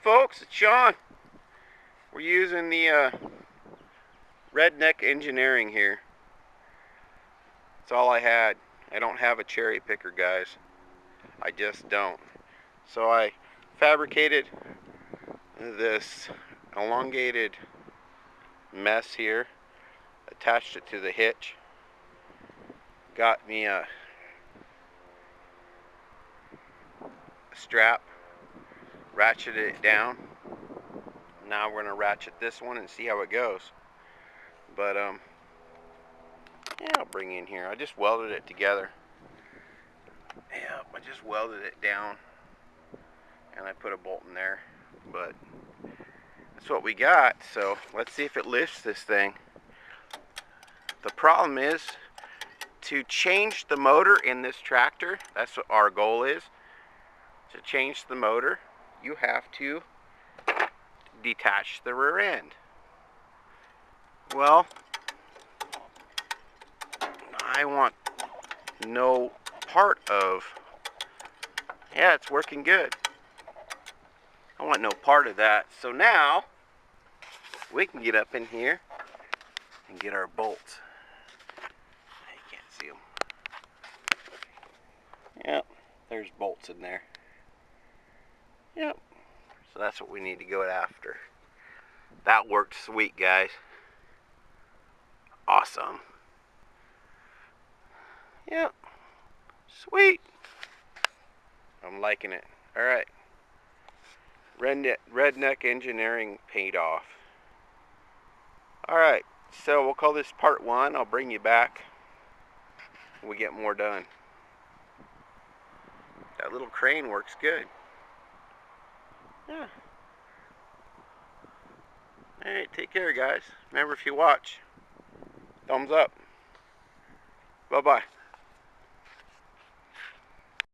folks, it's Sean. We're using the redneck engineering here. That's all I had. I don't have a cherry picker, guys. I just don't. So I fabricated this elongated mess here, attached it to the hitch, got me a strap, ratcheted it down. Now we're gonna ratchet this one and see how it goes. But yeah, I'll bring in here. I just welded it together. Yeah, I just welded it down and I put a bolt in there. But that's what we got. So let's see if it lifts this thing. The problem is to change the motor in this tractor. That's what our goal is. To change the motor, you have to detach the rear end. Well, I want no part of, yeah, it's working good. I want no part of that. So now we can get up in here and get our bolts. You can't see them. Yep, there's bolts in there. Yep. So that's what we need to go after. That worked sweet, guys. Awesome. Yep. Sweet. I'm liking it. Alright. Redneck engineering paid off. Alright. So we'll call this part 1. I'll bring you back when we get more done. That little crane works good. Yeah. Alright, take care, guys. Remember, if you watch, thumbs up. Bye-bye.